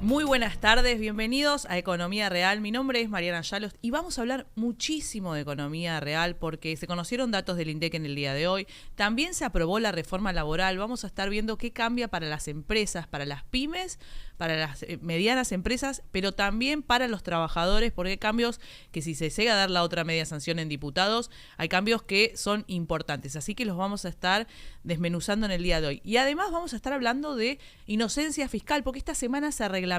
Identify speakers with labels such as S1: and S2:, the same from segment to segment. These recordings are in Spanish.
S1: Muy buenas tardes, bienvenidos a Economía Real. Mi nombre es Mariana Yalos y vamos a hablar muchísimo de economía real porque se conocieron datos del INDEC en el día de hoy. También se aprobó la reforma laboral. Vamos a estar viendo qué cambia para las empresas, para las pymes, para las medianas empresas, pero también para los trabajadores, porque hay cambios que si se llega a dar la otra media sanción en diputados, hay cambios que son importantes. Así que los vamos a estar desmenuzando en el día de hoy. Y además vamos a estar hablando de inocencia fiscal, porque esta semana se reglamentó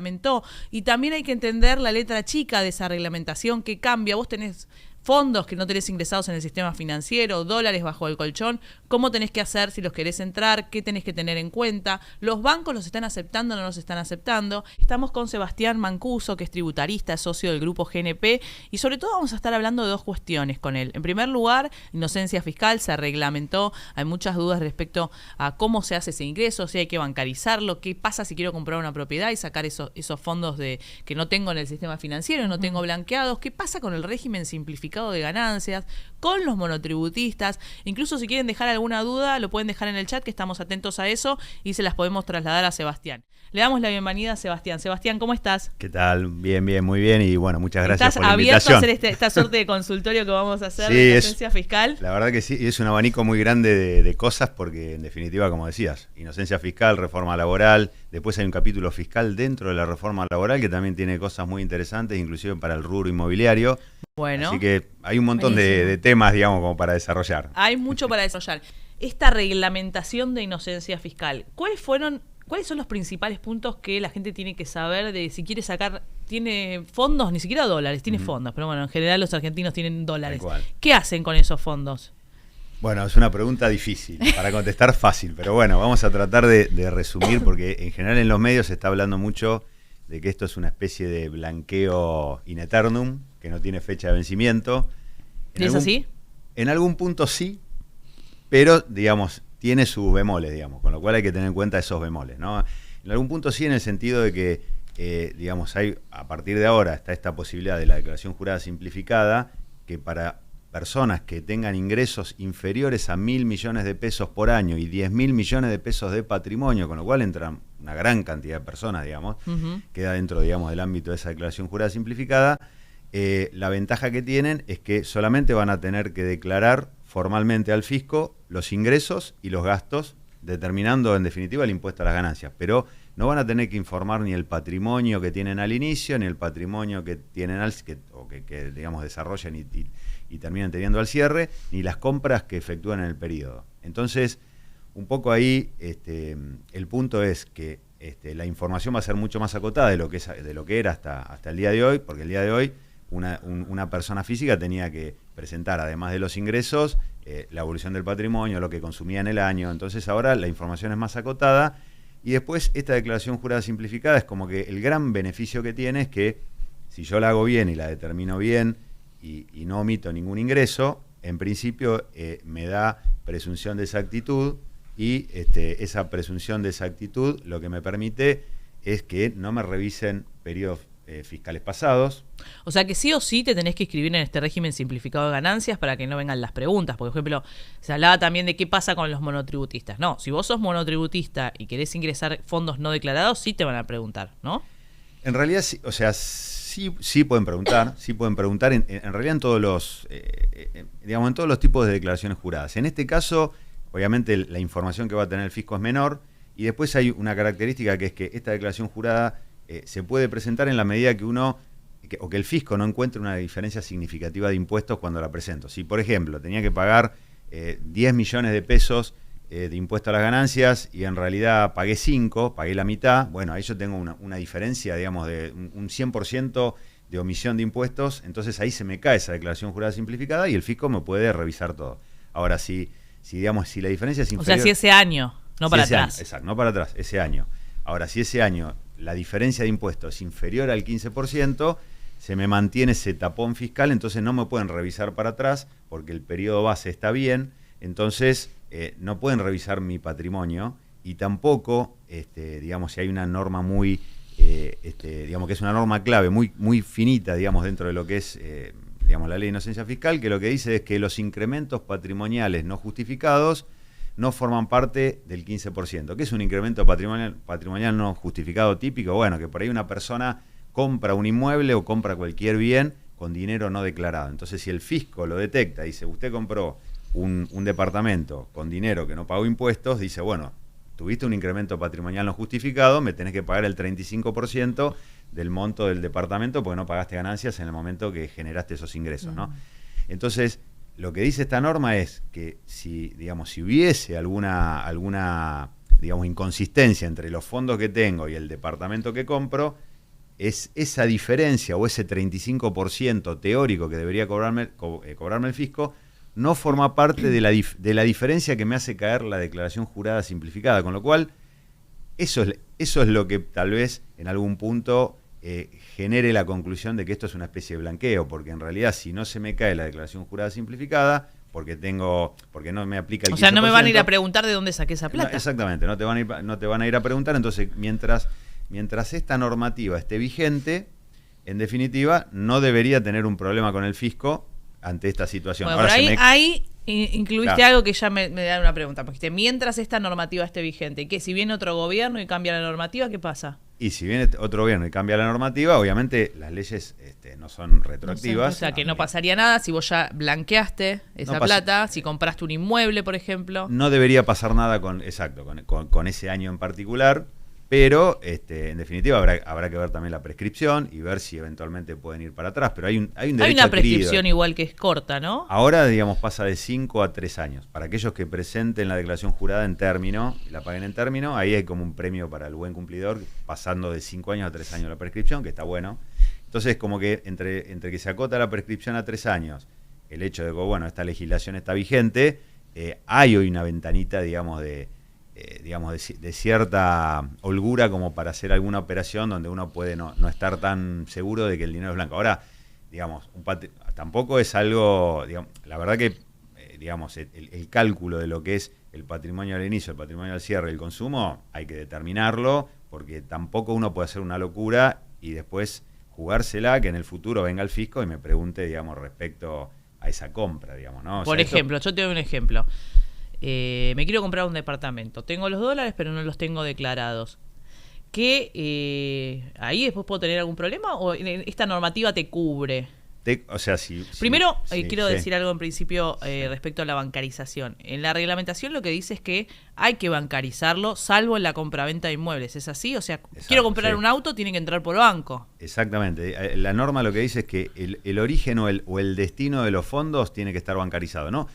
S1: y también hay que entender la letra chica de esa reglamentación que cambia. Vos tenés fondos que no tenés ingresados en el sistema financiero, dólares bajo el colchón, ¿cómo tenés que hacer si los querés entrar? ¿Qué tenés que tener en cuenta? ¿Los bancos los están aceptando o no los están aceptando? Estamos con Sebastián Mancuso, que es tributarista, es socio del grupo GNP, y sobre todo vamos a estar hablando de dos cuestiones con él. En primer lugar, inocencia fiscal, se reglamentó, hay muchas dudas respecto a cómo se hace ese ingreso, si hay que bancarizarlo, qué pasa si quiero comprar una propiedad y sacar esos fondos que no tengo en el sistema financiero, no tengo blanqueados, qué pasa con el régimen simplificado de ganancias, con los monotributistas. Incluso si quieren dejar alguna duda, lo pueden dejar en el chat, que estamos atentos a eso y se las podemos trasladar a Sebastián. Le damos la bienvenida a Sebastián. Sebastián, ¿cómo estás?
S2: ¿Qué tal? Bien, muy bien, y bueno, muchas gracias por la invitación.
S1: ¿Estás abierto a hacer esta suerte de consultorio que vamos a hacer de inocencia fiscal?
S2: La verdad que sí, es un abanico muy grande de cosas porque en definitiva, como decías, inocencia fiscal, reforma laboral, después hay un capítulo fiscal dentro de la reforma laboral que también tiene cosas muy interesantes, inclusive para el rubro inmobiliario.
S1: Bueno,
S2: así que hay un montón de temas, digamos, como para desarrollar.
S1: Hay mucho para desarrollar. Esta reglamentación de inocencia fiscal, ¿cuáles son los principales puntos que la gente tiene que saber de si quiere sacar, tiene fondos, ni siquiera dólares, tiene fondos, pero bueno, en general los argentinos tienen dólares. ¿Qué hacen con esos fondos?
S2: Bueno, es una pregunta difícil, para contestar fácil, pero bueno, vamos a tratar de resumir porque en general en los medios se está hablando mucho de que esto es una especie de blanqueo in eternum, que no tiene fecha de vencimiento.
S1: ¿Es así?
S2: En algún punto sí, pero digamos, tiene sus bemoles, digamos, con lo cual hay que tener en cuenta esos bemoles, ¿no? En algún punto sí, en el sentido de que, digamos, a partir de ahora está esta posibilidad de la declaración jurada simplificada, que para personas que tengan ingresos inferiores a 1.000 millones de pesos por año y 10.000 millones de pesos de patrimonio, con lo cual entran una gran cantidad de personas, digamos, queda dentro, digamos, del ámbito de esa declaración jurada simplificada. La ventaja que tienen es que solamente van a tener que declarar formalmente al fisco los ingresos y los gastos, determinando en definitiva el impuesto a las ganancias, pero no van a tener que informar ni el patrimonio que tienen al inicio, ni el patrimonio que tienen que digamos desarrollan y terminan teniendo al cierre, ni las compras que efectúan en el periodo. Entonces, un poco ahí el punto es que la información va a ser mucho más acotada de lo que era hasta el día de hoy, porque el día de hoy una persona física tenía que presentar, además de los ingresos, la evolución del patrimonio, lo que consumía en el año. Entonces ahora la información es más acotada y después esta declaración jurada simplificada es como que el gran beneficio que tiene es que si yo la hago bien y la determino bien y no omito ningún ingreso, en principio me da presunción de exactitud y esa presunción de exactitud lo que me permite es que no me revisen periodos fiscales pasados.
S1: O sea que sí o sí te tenés que inscribir en este régimen simplificado de ganancias para que no vengan las preguntas. Por ejemplo, se hablaba también de qué pasa con los monotributistas. No, si vos sos monotributista y querés ingresar fondos no declarados, sí te van a preguntar, ¿no?
S2: En realidad, sí, o sea, sí pueden preguntar, en realidad en todos los, digamos, en todos los tipos de declaraciones juradas. En este caso, obviamente la información que va a tener el fisco es menor y después hay una característica que es que esta declaración jurada se puede presentar en la medida que que el fisco no encuentre una diferencia significativa de impuestos cuando la presento. Si, por ejemplo, tenía que pagar 10 millones de pesos de impuesto a las ganancias y en realidad pagué 5, pagué la mitad, bueno, ahí yo tengo una diferencia, digamos, de un 100% de omisión de impuestos, entonces ahí se me cae esa declaración jurada simplificada y el fisco me puede revisar todo. Ahora, si la diferencia es inferior...
S1: O sea, si ese año, no para atrás.
S2: Año, exacto, no para atrás, ese año. Ahora, si ese año la diferencia de impuestos es inferior al 15%, se me mantiene ese tapón fiscal, entonces no me pueden revisar para atrás porque el periodo base está bien, entonces no pueden revisar mi patrimonio y tampoco, digamos, si hay una norma muy, digamos que es una norma clave, muy finita, digamos, dentro de lo que es, digamos, la ley de inocencia fiscal, que lo que dice es que los incrementos patrimoniales no justificados no forman parte del 15%. ¿Qué es un incremento patrimonial no justificado típico? Bueno, que por ahí una persona compra un inmueble o compra cualquier bien con dinero no declarado. Entonces, si el fisco lo detecta, dice, usted compró un departamento con dinero que no pagó impuestos, dice, bueno, tuviste un incremento patrimonial no justificado, me tenés que pagar el 35% del monto del departamento porque no pagaste ganancias en el momento que generaste esos ingresos, ¿no? Entonces, lo que dice esta norma es que si hubiese alguna inconsistencia entre los fondos que tengo y el departamento que compro, es esa diferencia o ese 35% teórico que debería cobrarme el fisco, no forma parte de la diferencia que me hace caer la declaración jurada simplificada, con lo cual eso es lo que tal vez en algún punto genere la conclusión de que esto es una especie de blanqueo, porque en realidad si no se me cae la declaración jurada simplificada, porque no me aplica el 15%.
S1: O sea, no me van a ir a preguntar de dónde saqué esa plata.
S2: No, exactamente, no te van a ir a preguntar, entonces mientras esta normativa esté vigente, en definitiva, no debería tener un problema con el fisco ante esta situación.
S1: Bueno,
S2: ahora
S1: ahí incluiste algo que ya me da una pregunta. Porque mientras esta normativa esté vigente, ¿qué? Si viene otro gobierno y cambia la normativa, ¿qué pasa?
S2: Y si viene otro gobierno y cambia la normativa, obviamente las leyes no son retroactivas.
S1: O sea, que no pasaría nada si vos ya blanqueaste esa plata, si compraste un inmueble, por ejemplo.
S2: No debería pasar nada con ese año en particular. Pero, en definitiva, habrá que ver también la prescripción y ver si eventualmente pueden ir para atrás. Pero hay un derecho
S1: Hay una
S2: adquirido.
S1: prescripción igual que es corta, ¿no?
S2: Ahora, pasa de 5 a 3 años. Para aquellos que presenten la declaración jurada en término y la paguen en término, ahí hay como un premio para el buen cumplidor, pasando de 5 años a 3 años la prescripción, que está bueno. Entonces, como que entre que se acota la prescripción a 3 años, el hecho de que, esta legislación está vigente, hay hoy una ventanita, de cierta holgura como para hacer alguna operación donde uno puede no estar tan seguro de que el dinero es blanco. Ahora, tampoco es algo, la verdad que, el cálculo de lo que es el patrimonio al inicio, el patrimonio al cierre y el consumo, hay que determinarlo, porque tampoco uno puede hacer una locura y después jugársela, que en el futuro venga el fisco y me pregunte, respecto a esa compra, ¿no?
S1: Por ejemplo, yo te doy un ejemplo. Me quiero comprar un departamento. Tengo los dólares, pero no los tengo declarados. ¿Ahí después puedo tener algún problema? ¿O esta normativa te cubre? Primero, quiero decir algo en principio respecto a la bancarización. En la reglamentación lo que dice es que hay que bancarizarlo, salvo en la compraventa de inmuebles. ¿Es así? O sea, exacto, quiero comprar un auto, tiene que entrar por banco.
S2: Exactamente. La norma lo que dice es que el origen o el destino de los fondos tiene que estar bancarizado, ¿no?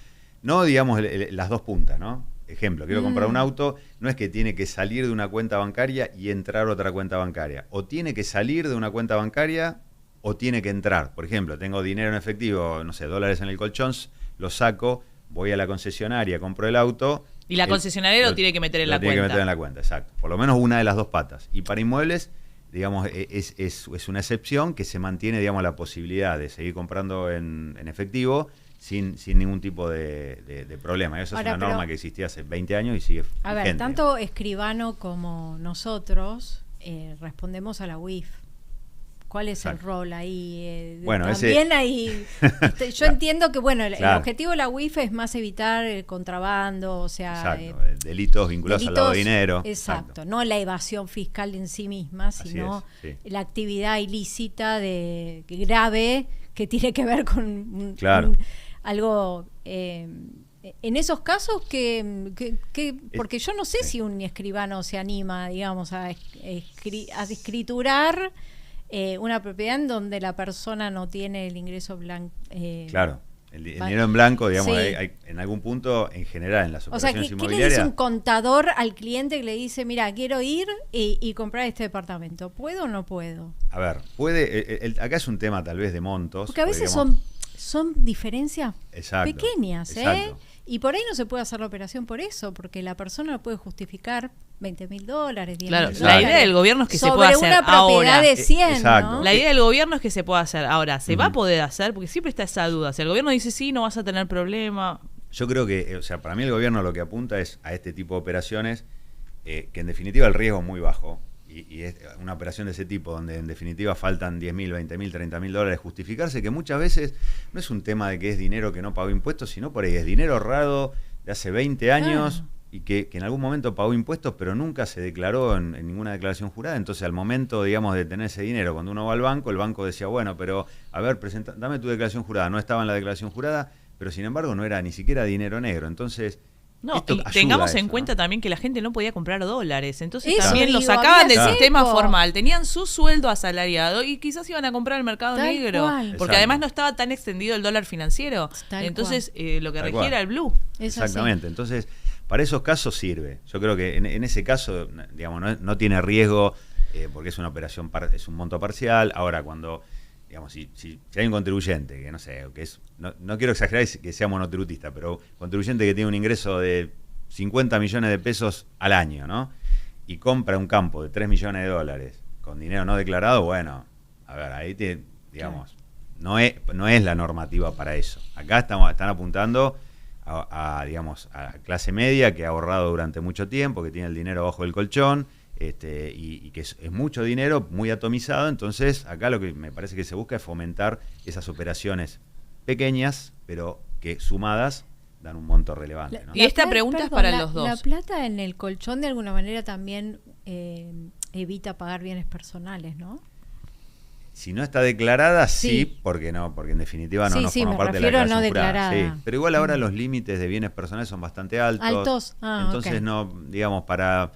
S2: No, las dos puntas, ¿no? Ejemplo, quiero comprar un auto, no es que tiene que salir de una cuenta bancaria y entrar a otra cuenta bancaria. O tiene que salir de una cuenta bancaria o tiene que entrar. Por ejemplo, tengo dinero en efectivo, dólares en el colchón, lo saco, voy a la concesionaria, compro el auto.
S1: Y la concesionaria lo tiene que meter en la cuenta.
S2: Lo tiene que meter en la cuenta, exacto. Por lo menos una de las dos patas. Y para inmuebles, es una excepción que se mantiene, la posibilidad de seguir comprando en efectivo sin ningún tipo de problema. Esa es una norma que existía hace 20 años y sigue vigente.
S3: A ver, tanto Escribano como nosotros respondemos a la UIF. ¿Cuál es el rol ahí? También ahí. Yo entiendo que, el objetivo de la UIF es más evitar el contrabando, o sea.
S2: Exacto, delitos vinculados al lavado de dinero.
S3: Exacto, no la evasión fiscal en sí misma, sino la actividad ilícita grave que tiene que ver con algo. En esos casos, porque yo no sé si un escribano se anima, a escriturar una propiedad en donde la persona no tiene el ingreso blanco.
S2: Claro, el dinero en blanco, hay en algún punto, en general, en las operaciones inmobiliarias.
S3: ¿Qué le dice un contador al cliente que le dice, mira, quiero ir y comprar este departamento? ¿Puedo o no puedo?
S2: A ver, puede. Acá es un tema tal vez de montos.
S3: Porque a veces son diferencias pequeñas,
S2: exacto.
S3: Y por ahí no se puede hacer la operación por eso, porque la persona lo puede justificar $20.000, $10.000.
S1: Claro, la idea del gobierno es que se pueda hacer
S3: una propiedad
S1: ahora.
S3: De 100, ¿no?
S1: La idea del gobierno es que se pueda hacer. Ahora, ¿se va a poder hacer? Porque siempre está esa duda. Si el gobierno dice sí, no vas a tener problema.
S2: Yo creo que, para mí el gobierno lo que apunta es a este tipo de operaciones que en definitiva el riesgo es muy bajo. Y es una operación de ese tipo, donde en definitiva faltan $10.000, $20.000, $30.000, justificarse, que muchas veces no es un tema de que es dinero que no pagó impuestos, sino por ahí es dinero ahorrado de hace 20 años y que en algún momento pagó impuestos, pero nunca se declaró en ninguna declaración jurada. Entonces, al momento, digamos, de tener ese dinero, cuando uno va al banco, el banco decía, bueno, pero, a ver, dame tu declaración jurada. No estaba en la declaración jurada, pero sin embargo no era ni siquiera dinero negro. Entonces,
S1: no, y tengamos en cuenta también que la gente no podía comprar dólares, entonces
S3: eso
S1: también
S3: digo,
S1: lo sacaban del sistema
S3: cepo.
S1: formal, tenían su sueldo asalariado y quizás iban a comprar el mercado
S3: Tal
S1: negro,
S3: cual.
S1: porque
S2: Exacto.
S1: además no estaba tan extendido el dólar financiero,
S3: Tal
S1: entonces lo que
S2: Tal
S1: regía
S2: cual.
S1: era el blue.
S3: Es
S2: Exactamente. Entonces, para esos casos sirve. Yo creo que en ese caso, digamos, no tiene riesgo porque es una operación, es un monto parcial. Ahora, cuando, digamos, si hay un contribuyente que no sé, que es, no quiero exagerar que sea monotributista, pero contribuyente que tiene un ingreso de 50 millones de pesos al año, ¿no? Y compra un campo de 3 millones de dólares con dinero no declarado, bueno, a ver, ahí digamos, no es la normativa para eso. Acá están apuntando digamos, a clase media que ha ahorrado durante mucho tiempo, que tiene el dinero bajo el colchón, y que es mucho dinero, muy atomizado. Entonces, acá lo que me parece que se busca es fomentar esas operaciones pequeñas, pero que sumadas dan un monto relevante, ¿no?
S1: Y esta pregunta es para los dos.
S3: La plata en el colchón de alguna manera también evita pagar bienes personales, ¿no?
S2: Si no está declarada,
S3: Sí.
S2: porque en definitiva no
S3: Sí,
S2: forma
S3: me
S2: parte de la
S3: refiero a
S2: declaración
S3: no
S2: jurada.
S3: declarada.
S2: Sí. Pero igual ahora los límites de bienes personales son bastante altos.
S3: Altos,
S2: entonces
S3: ok.
S2: no, digamos, para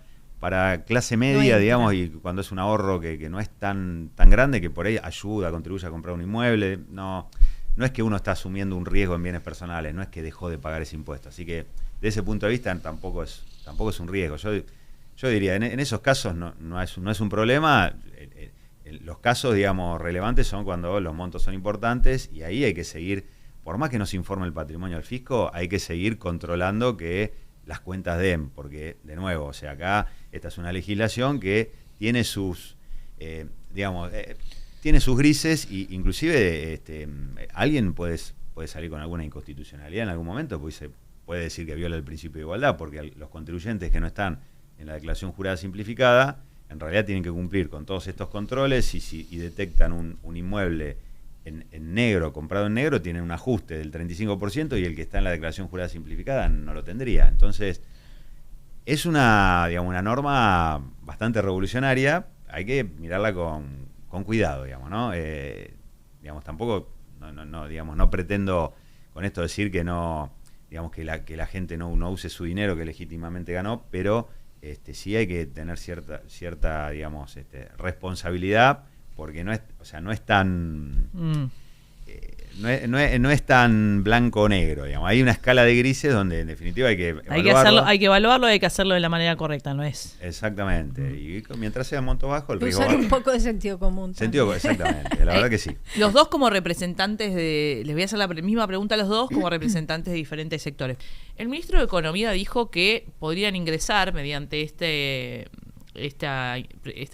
S2: clase
S3: No
S2: media,
S3: entra.
S2: digamos, y cuando es un ahorro que no es tan grande, que por ahí ayuda, contribuye a comprar un inmueble, no es que uno está asumiendo un riesgo en bienes personales, no es que dejó de pagar ese impuesto. Así que de ese punto de vista tampoco es un riesgo. Yo diría, en esos casos no es un problema. Los casos, digamos, relevantes son cuando los montos son importantes y ahí hay que seguir, por más que no se informe el patrimonio al fisco, hay que seguir controlando que las cuentas den, porque, de nuevo, o sea, acá esta es una legislación que tiene sus, tiene sus grises y inclusive alguien puede salir con alguna inconstitucionalidad en algún momento, pues se puede decir que viola el principio de igualdad, porque los contribuyentes que no están en la declaración jurada simplificada en realidad tienen que cumplir con todos estos controles y detectan un inmueble en negro, comprado en negro, tienen un ajuste del 35% y el que está en la declaración jurada simplificada no lo tendría. Entonces, es una norma bastante revolucionaria, hay que mirarla con cuidado, digamos, ¿no? Digamos, tampoco, no pretendo con esto decir que no, digamos, que la gente no use su dinero que legítimamente ganó, pero sí hay que tener cierta digamos, responsabilidad, porque no es tan no es tan blanco o negro, digamos. Hay una escala de grises donde en definitiva hay que evaluarlo.
S1: Hay que evaluarlo, hay que hacerlo de la manera correcta, ¿no es?
S2: Exactamente. Y mientras sea monto bajo, el riesgo
S3: Usar
S2: bajo.
S3: un poco de sentido común.
S2: Exactamente, la verdad que sí.
S1: Los dos como representantes les voy a hacer la misma pregunta a los dos como representantes de diferentes sectores. El ministro de Economía dijo que podrían ingresar mediante esta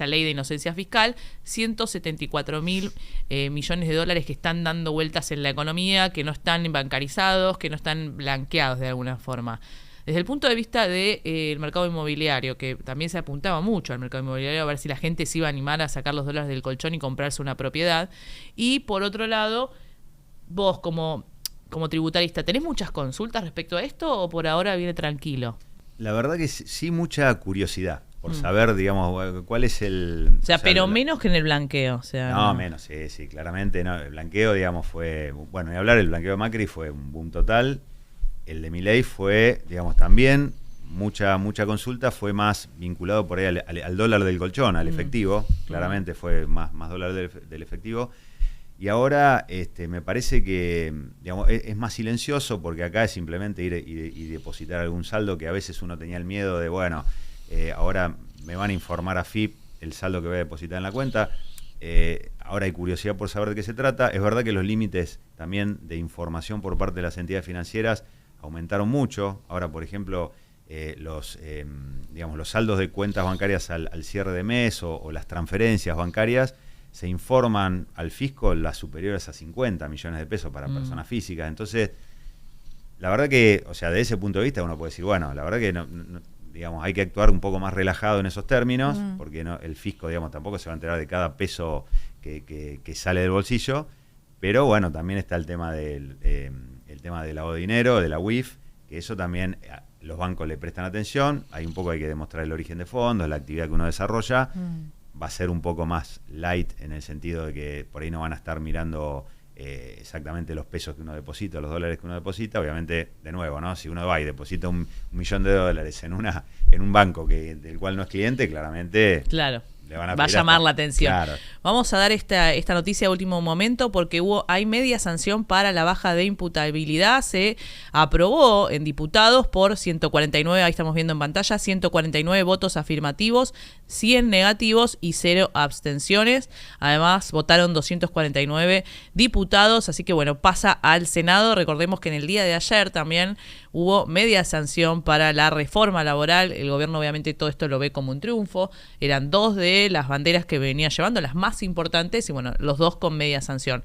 S1: ley de inocencia fiscal 174.000 millones de dólares que están dando vueltas en la economía, que no están bancarizados, que no están blanqueados de alguna forma. Desde el punto de vista del mercado inmobiliario, que también se apuntaba mucho al mercado inmobiliario a ver si la gente se iba a animar a sacar los dólares del colchón y comprarse una propiedad. Y por otro lado, vos como tributarista, ¿tenés muchas consultas respecto a esto o por ahora viene tranquilo?
S2: La verdad que sí, mucha curiosidad por saber, digamos, cuál es el...
S1: O sea, pero menos que en el blanqueo. O sea,
S2: no, menos, sí, claramente. No, el blanqueo, digamos, fue... Bueno, y hablar, el blanqueo de Macri fue un boom total. El de Milei fue, digamos, también mucha consulta, fue más vinculado por ahí al dólar del colchón, al efectivo. Claramente fue más dólar del efectivo. Y ahora me parece que, digamos, es más silencioso, porque acá es simplemente ir y depositar algún saldo, que a veces uno tenía el miedo de, bueno, ahora me van a informar a FIP el saldo que voy a depositar en la cuenta. Ahora hay curiosidad por saber de qué se trata. Es verdad que los límites también de información por parte de las entidades financieras aumentaron mucho. Ahora, por ejemplo, los saldos de cuentas bancarias al cierre de mes o las transferencias bancarias se informan al fisco las superiores a 50 millones de pesos para personas físicas. Entonces, la verdad que, o sea, de ese punto de vista uno puede decir, bueno, la verdad que digamos, hay que actuar un poco más relajado en esos términos, porque el fisco, digamos, tampoco se va a enterar de cada peso que sale del bolsillo, pero bueno, también está el tema del lavado de dinero, de la UIF, que eso también los bancos le prestan atención, hay que demostrar el origen de fondos, la actividad que uno desarrolla, va a ser un poco más light en el sentido de que por ahí no van a estar mirando exactamente los pesos que uno deposita, los dólares que uno deposita. Obviamente, de nuevo, ¿no? Si uno va y deposita un millón de dólares en un banco del cual no es cliente, claramente...
S1: Claro.
S2: Va
S1: a llamar la atención.
S2: Claro.
S1: Vamos a dar esta noticia de último momento porque hay media sanción para la baja de imputabilidad. Se aprobó en diputados por 149, ahí estamos viendo en pantalla, 149 votos afirmativos, 100 negativos y 0 abstenciones. Además, votaron 249 diputados, así que bueno, pasa al Senado. Recordemos que en el día de ayer también hubo media sanción para la reforma laboral. El gobierno obviamente todo esto lo ve como un triunfo. Eran 2 de las banderas que venía llevando, las más importantes, y bueno, los 2 con media sanción.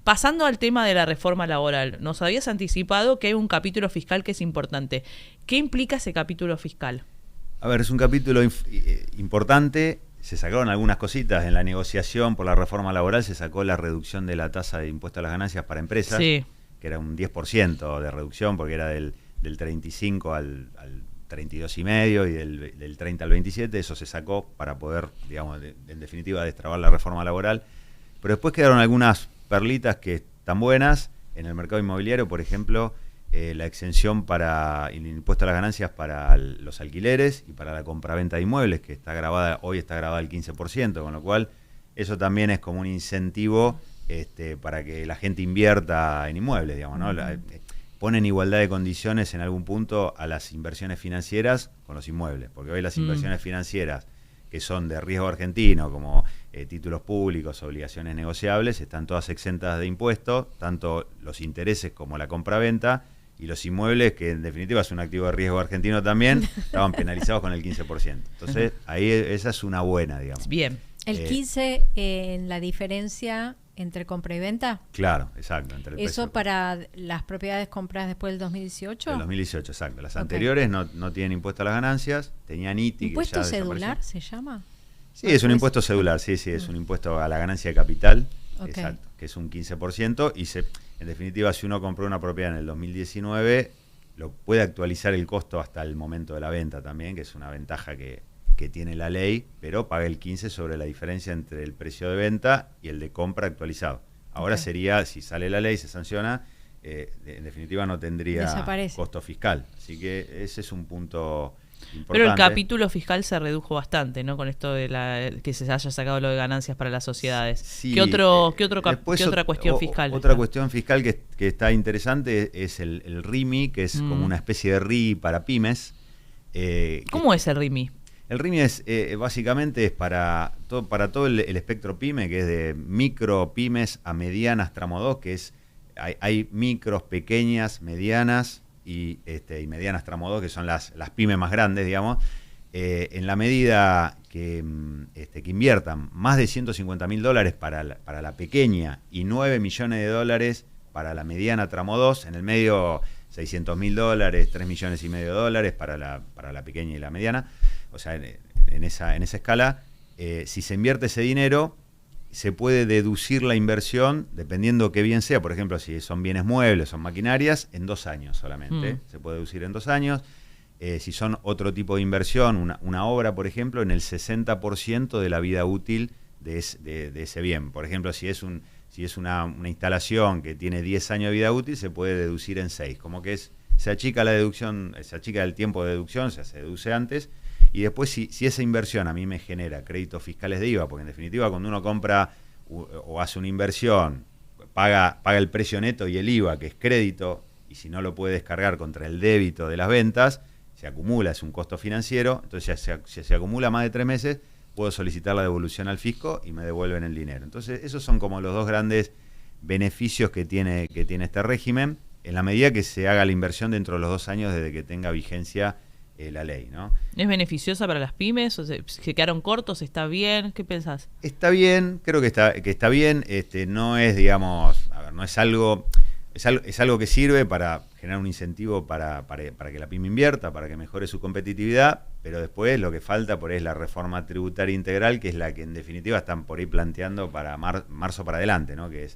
S1: Pasando al tema de la reforma laboral, nos habías anticipado que hay un capítulo fiscal que es importante. ¿Qué implica ese capítulo fiscal?
S2: A ver, es un capítulo importante. Se sacaron algunas cositas en la negociación por la reforma laboral. Se sacó la reducción de la tasa de impuesto a las ganancias para empresas,
S1: sí,
S2: que era un 10% de reducción, porque era del 35 al 32,5 y del 30 al 27, eso se sacó para poder, digamos, en definitiva, destrabar la reforma laboral. Pero después quedaron algunas perlitas que están buenas. En el mercado inmobiliario, por ejemplo, la exención para el impuesto a las ganancias para los alquileres y para la compraventa de inmuebles, que hoy está grabada al 15%, con lo cual eso también es como un incentivo para que la gente invierta en inmuebles, digamos, ¿no? Pone en igualdad de condiciones en algún punto a las inversiones financieras con los inmuebles, porque hoy las inversiones financieras que son de riesgo argentino, como títulos públicos, obligaciones negociables, están todas exentas de impuestos, tanto los intereses como la compraventa, y los inmuebles, que en definitiva es un activo de riesgo argentino también, estaban penalizados con el 15%. Entonces, ahí esa es una buena, digamos.
S1: Bien.
S3: ¿El 15 en la diferencia entre compra y venta?
S2: Claro, exacto. Entre el
S3: ¿Eso
S2: precio
S3: para las propiedades compradas después del 2018?
S2: Del 2018, exacto. Las anteriores no tienen impuesto a las ganancias, tenían ITI.
S3: ¿Impuesto cedular se llama?
S2: Sí, es un impuesto cedular, sí, es un impuesto a la ganancia de capital, exacto, que es un 15%, y en definitiva, si uno compró una propiedad en el 2019, lo puede actualizar el costo hasta el momento de la venta también, que es una ventaja que tiene la ley, pero paga el 15% sobre la diferencia entre el precio de venta y el de compra actualizado. Ahora sería, si sale la ley, se sanciona, en definitiva no tendría costo fiscal. Así que ese es un punto importante.
S1: Pero el capítulo fiscal se redujo bastante, ¿no? Con esto de que se haya sacado lo de ganancias para las sociedades. Sí, ¿Qué otra cuestión fiscal?
S2: Otra cuestión fiscal que está interesante es el RIMI, que es como una especie de RI para pymes.
S1: ¿Cómo es el RIMI?
S2: El RIMI básicamente es para todo el espectro pyme, que es de micro pymes a medianas tramo 2, que hay micros, pequeñas, medianas y medianas tramo 2, que son las pymes más grandes, digamos. En la medida que inviertan más de $150.000 para la pequeña y $9 millones para la mediana tramo 2, en el medio $600.000, $3,5 millones para la pequeña y la mediana. O sea, en esa escala, si se invierte ese dinero, se puede deducir la inversión, dependiendo qué bien sea. Por ejemplo, si son bienes muebles, son maquinarias, en 2 años solamente. Se puede deducir en 2 años. Si son otro tipo de inversión, una obra, por ejemplo, en el 60% de la vida útil de ese bien. Por ejemplo, si es una instalación que tiene 10 años de vida útil, se puede deducir en 6. Como que se achica la deducción, se achica el tiempo de deducción, se deduce antes. Y después, si esa inversión a mí me genera créditos fiscales de IVA, porque en definitiva cuando uno compra o hace una inversión, paga el precio neto y el IVA, que es crédito, y si no lo puede descargar contra el débito de las ventas, se acumula, es un costo financiero. Entonces, si se acumula más de 3 meses, puedo solicitar la devolución al fisco y me devuelven el dinero. Entonces, esos son como los 2 grandes beneficios que tiene este régimen, en la medida que se haga la inversión dentro de los 2 años desde que tenga vigencia la ley, ¿no?
S1: ¿Es beneficiosa para las pymes? ¿O se quedaron cortos? ¿Está bien? ¿Qué pensás?
S2: Está bien, creo que está bien. No es, digamos, no es algo... Es algo que sirve para generar un incentivo para que la pyme invierta, para que mejore su competitividad, pero después lo que falta por ahí es la reforma tributaria integral, que es la que en definitiva están por ahí planteando para marzo para adelante, ¿no? Que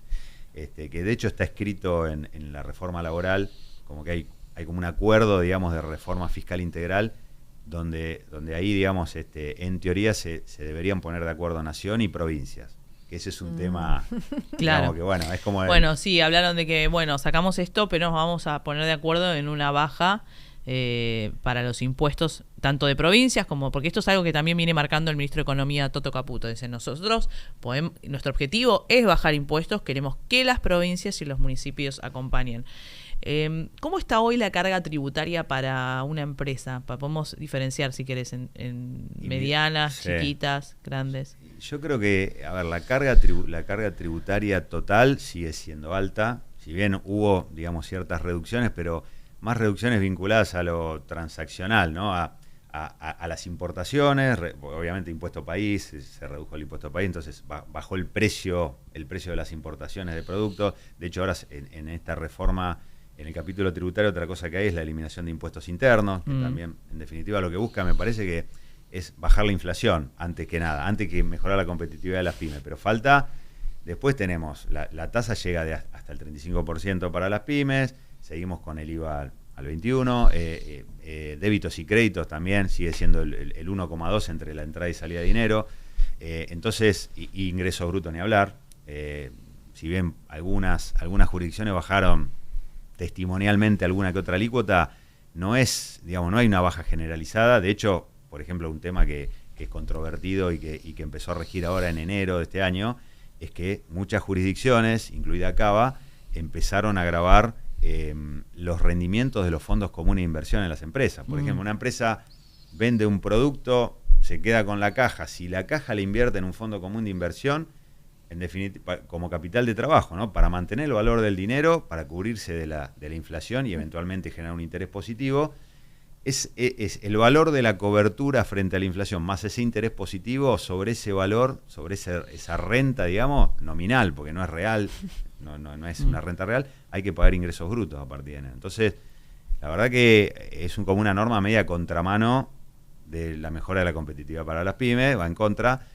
S2: de hecho está escrito en la reforma laboral, como que hay hay como un acuerdo, digamos, de reforma fiscal integral, donde ahí, digamos, en teoría se deberían poner de acuerdo nación y provincias. Que ese es un tema,
S1: claro,
S2: que bueno, es como...
S1: Bueno, sí, hablaron de que, bueno, sacamos esto, pero nos vamos a poner de acuerdo en una baja para los impuestos, tanto de provincias como... Porque esto es algo que también viene marcando el ministro de Economía, Toto Caputo. Dice, nosotros, nuestro objetivo es bajar impuestos, queremos que las provincias y los municipios acompañen. ¿Cómo está hoy la carga tributaria para una empresa? Podemos diferenciar, si querés, en medianas, sí, chiquitas, grandes.
S2: Yo creo que, a ver, la carga tributaria total sigue siendo alta, si bien hubo, digamos, ciertas reducciones, pero más reducciones vinculadas a lo transaccional, ¿no? A las importaciones, obviamente impuesto país, se redujo el impuesto país, entonces bajó el precio de las importaciones de productos. De hecho, ahora en esta reforma, en el capítulo tributario, otra cosa que hay es la eliminación de impuestos internos, que también, en definitiva, lo que busca, me parece que es bajar la inflación, antes que nada, antes que mejorar la competitividad de las pymes. Pero falta, después tenemos, la tasa llega hasta el 35% para las pymes, seguimos con el IVA al 21%, débitos y créditos también sigue siendo el 1,2 entre la entrada y salida de dinero, entonces, y ingresos brutos ni hablar, si bien algunas jurisdicciones bajaron testimonialmente alguna que otra alícuota, no hay una baja generalizada. De hecho, por ejemplo, un tema que es controvertido y que empezó a regir ahora en enero de este año, es que muchas jurisdicciones, incluida Cava, empezaron a gravar los rendimientos de los fondos comunes de inversión en las empresas. Por ejemplo, una empresa vende un producto, se queda con la caja. Si la caja le invierte en un fondo común de inversión, en definitiva, como capital de trabajo, ¿no? Para mantener el valor del dinero, para cubrirse de la inflación y eventualmente generar un interés positivo, es el valor de la cobertura frente a la inflación, más ese interés positivo sobre ese valor, sobre esa renta, digamos, nominal, porque no es real, no es una renta real, hay que pagar ingresos brutos a partir de enero. Entonces, la verdad que es como una norma media contramano de la mejora de la competitividad para las pymes, va en contra.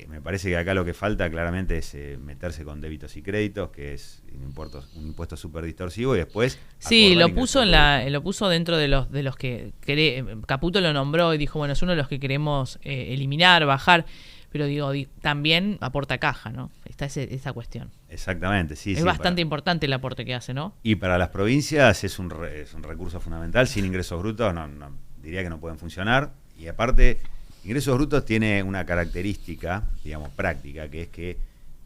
S2: Me parece que acá lo que falta claramente es meterse con débitos y créditos, que es un impuesto súper distorsivo, y después...
S1: Sí, lo puso dentro de los que Caputo lo nombró y dijo, bueno, es uno de los que queremos eliminar, bajar, pero también aporta caja, ¿no? Está esa cuestión.
S2: Exactamente, sí.
S1: Es bastante importante el aporte que hace, ¿no?
S2: Y para las provincias es un recurso fundamental. Sin ingresos brutos diría que no pueden funcionar, y aparte... Ingresos brutos tiene una característica, digamos, práctica, que es que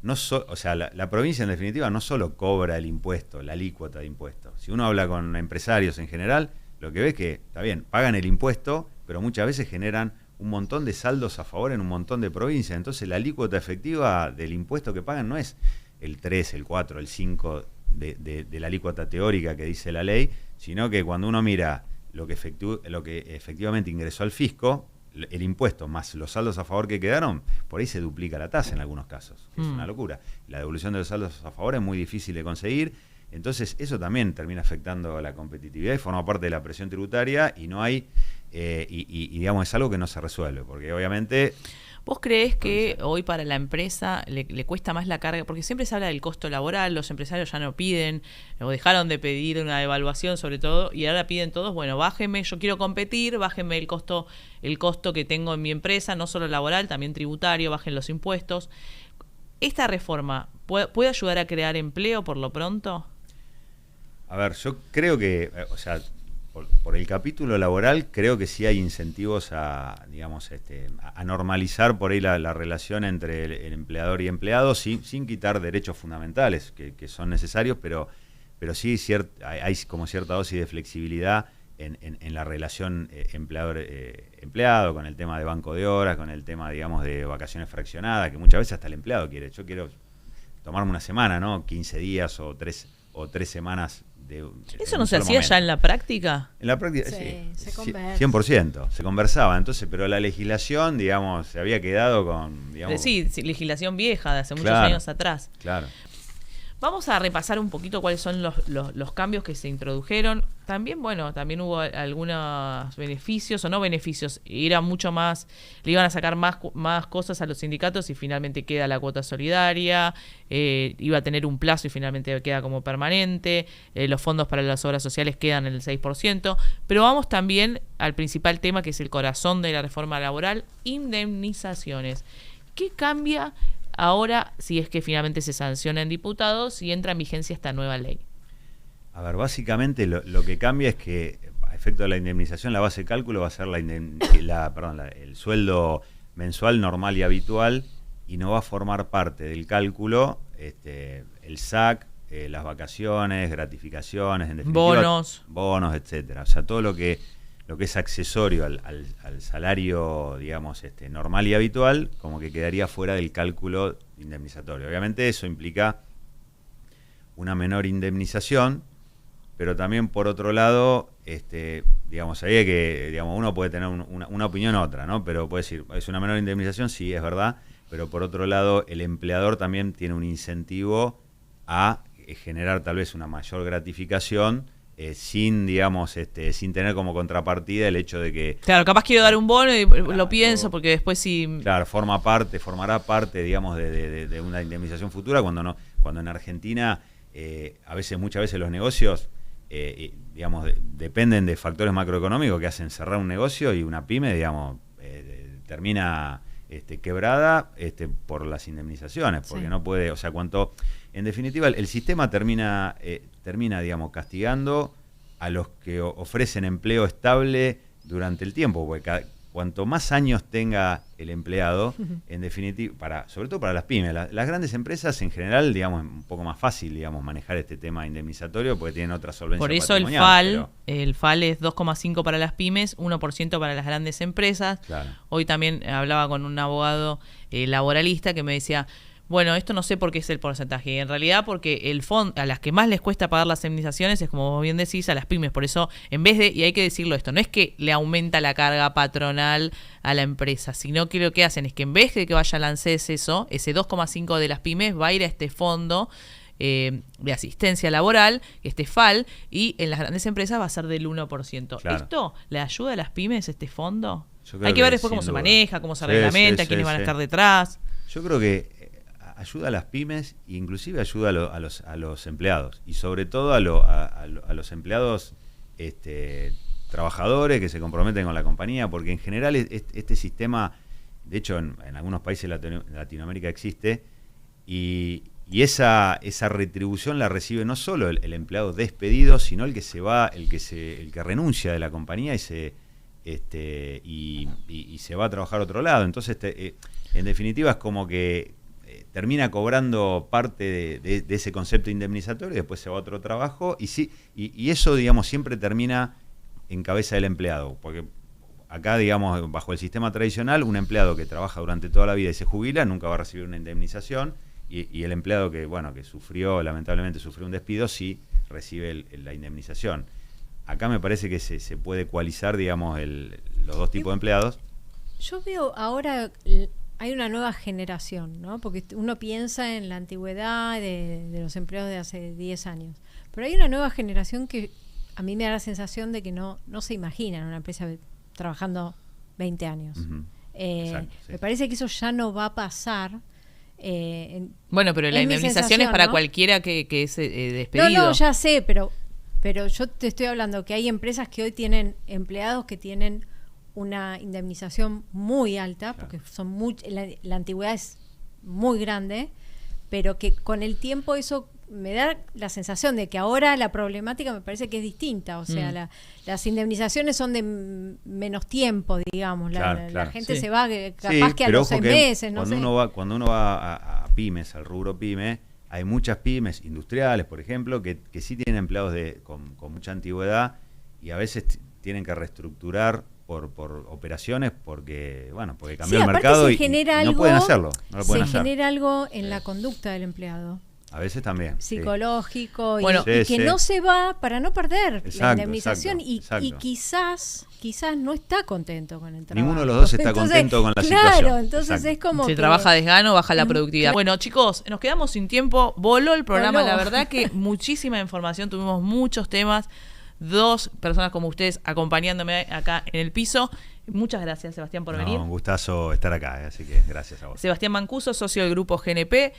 S2: la provincia en definitiva no solo cobra el impuesto, la alícuota de impuestos. Si uno habla con empresarios en general, lo que ve es que, está bien, pagan el impuesto, pero muchas veces generan un montón de saldos a favor en un montón de provincias. Entonces la alícuota efectiva del impuesto que pagan no es el 3, el 4, el 5 de la alícuota teórica que dice la ley, sino que cuando uno mira lo que efectivamente ingresó al fisco, el impuesto más los saldos a favor que quedaron, por ahí se duplica la tasa en algunos casos. Es una locura. La devolución de los saldos a favor es muy difícil de conseguir, entonces eso también termina afectando la competitividad y forma parte de la presión tributaria, y no hay, digamos, es algo que no se resuelve, porque obviamente...
S1: ¿Vos creés que hoy para la empresa le cuesta más la carga? Porque siempre se habla del costo laboral, los empresarios ya no piden, o dejaron de pedir una evaluación sobre todo, y ahora piden todos, bueno, bájenme, yo quiero competir, bájenme el costo que tengo en mi empresa, no solo laboral, también tributario, bajen los impuestos. ¿Esta reforma puede ayudar a crear empleo por lo pronto?
S2: A ver, yo creo que, por el capítulo laboral, creo que sí hay incentivos a normalizar por ahí la relación entre el empleador y empleado, sin quitar derechos fundamentales que son necesarios, pero sí hay como cierta dosis de flexibilidad en la relación empleador-empleado, con el tema de banco de horas, con el tema, digamos, de vacaciones fraccionadas, que muchas veces hasta el empleado quiere. Yo quiero tomarme una semana, ¿no? 15 días o 3 semanas.
S1: ¿Eso no se hacía ya en la práctica?
S2: En la práctica,
S3: sí. Se
S2: 100%, se conversaba. Entonces, pero la legislación, digamos, se había quedado con... Digamos,
S1: sí, legislación vieja de hace muchos años atrás.
S2: Claro.
S1: Vamos a repasar un poquito cuáles son los cambios que se introdujeron. También, también hubo algunos beneficios o no beneficios. Era mucho más, le iban a sacar más cosas a los sindicatos y finalmente queda la cuota solidaria. Iba a tener un plazo y finalmente queda como permanente. Los fondos para las obras sociales quedan en el 6%. Pero vamos también al principal tema, que es el corazón de la reforma laboral: indemnizaciones. ¿Qué cambia ahora, si es que finalmente se sanciona en diputados y entra en vigencia esta nueva ley?
S2: A ver, básicamente lo que cambia es que, a efecto de la indemnización, la base de cálculo va a ser el sueldo mensual normal y habitual, y no va a formar parte del cálculo el SAC, las vacaciones, gratificaciones, en definitiva, bonos, etcétera. O sea, todo lo que es accesorio al salario, digamos, normal y habitual, como que quedaría fuera del cálculo indemnizatorio. Obviamente eso implica una menor indemnización, pero también, por otro lado, digamos, ahí que, digamos, uno puede tener una opinión u otra, ¿no? Pero puede decir, es una menor indemnización, sí, es verdad, pero por otro lado, el empleador también tiene un incentivo a generar tal vez una mayor gratificación, sin, digamos, sin tener como contrapartida el hecho de que...
S1: Claro, capaz quiero dar un bono y lo pienso, porque después sí...
S2: Claro, formará parte, digamos, de una indemnización futura, cuando en Argentina, muchas veces los negocios, digamos, dependen de factores macroeconómicos que hacen cerrar un negocio, y una pyme, digamos, termina quebrada por las indemnizaciones, porque no puede, o sea, en definitiva, el sistema termina, digamos, castigando a los que ofrecen empleo estable durante el tiempo, porque cuanto más años tenga el empleado, en definitiva, sobre todo para las pymes, las grandes empresas en general, digamos, es un poco más fácil, digamos, manejar este tema indemnizatorio, porque tienen otra solvencia
S1: patrimonial. Por eso el FAL es 2,5 para las pymes, 1% para las grandes empresas. Claro. Hoy también hablaba con un abogado laboralista que me decía, bueno, esto no sé por qué es el porcentaje, y en realidad porque el fondo, a las que más les cuesta pagar las indemnizaciones, es, como vos bien decís, a las pymes. Por eso, en vez de, y hay que decirlo esto, no es que le aumenta la carga patronal a la empresa, sino que lo que hacen es que en vez de que vaya al ANSES ese 2,5 de las pymes va a ir a este fondo de asistencia laboral, este FAL, y en las grandes empresas va a ser del 1%. Claro. ¿Esto le ayuda a las pymes, este fondo? Hay que ver después cómo se maneja, cómo se reglamenta, quiénes van a estar detrás.
S2: Yo creo que ayuda a las pymes e inclusive ayuda a los empleados, y sobre todo a los empleados trabajadores que se comprometen con la compañía, porque en general este sistema, de hecho en algunos países de Latinoamérica existe, y esa retribución la recibe no solo el empleado despedido, sino el que se va, el que renuncia de la compañía y se va a trabajar a otro lado. Entonces, en definitiva, es como que termina cobrando parte de ese concepto indemnizatorio, y después se va a otro trabajo, y eso, digamos, siempre termina en cabeza del empleado, porque acá, digamos, bajo el sistema tradicional, un empleado que trabaja durante toda la vida y se jubila nunca va a recibir una indemnización, y el empleado que lamentablemente sufrió un despido, sí recibe la indemnización. Acá me parece que se puede ecualizar, digamos, los dos tipos de empleados.
S3: Yo veo ahora hay una nueva generación, ¿no? Porque uno piensa en la antigüedad de los empleados de hace 10 años. Pero hay una nueva generación que a mí me da la sensación de que no se imagina en una empresa trabajando 20 años. Uh-huh. Exacto, sí. Me parece que eso ya no va a pasar.
S1: Pero la indemnización es para, ¿no?, cualquiera que es despedido.
S3: No, ya sé, pero yo te estoy hablando que hay empresas que hoy tienen empleados que tienen una indemnización muy alta, porque son la antigüedad es muy grande, pero que con el tiempo eso me da la sensación de que ahora la problemática me parece que es distinta. O sea, las indemnizaciones son de menos tiempo, digamos. La gente se va capaz que a los 6 meses, no sé.
S2: Cuando uno va a pymes, al rubro pyme, hay muchas pymes industriales, por ejemplo, que sí tienen empleados con mucha antigüedad, y a veces tienen que reestructurar por operaciones, porque cambió el mercado y no pueden hacerlo.
S3: Se genera algo en la conducta del empleado.
S2: A veces también.
S3: Psicológico.
S2: Sí.
S3: Y que no se va para no perder la indemnización.
S2: Exacto.
S3: Y quizás no está contento con el trabajo.
S2: Ninguno de los dos está contento con la situación.
S3: Claro, entonces es como
S1: si trabaja desgano, baja la productividad. Bueno, chicos, nos quedamos sin tiempo. Voló el programa. La verdad que muchísima información. Tuvimos muchos temas. 2 personas como ustedes acompañándome acá en el piso. Muchas gracias, Sebastián, por venir.
S2: Un gustazo estar acá, así que gracias a vos.
S1: Sebastián Mancuso, socio del grupo GNP.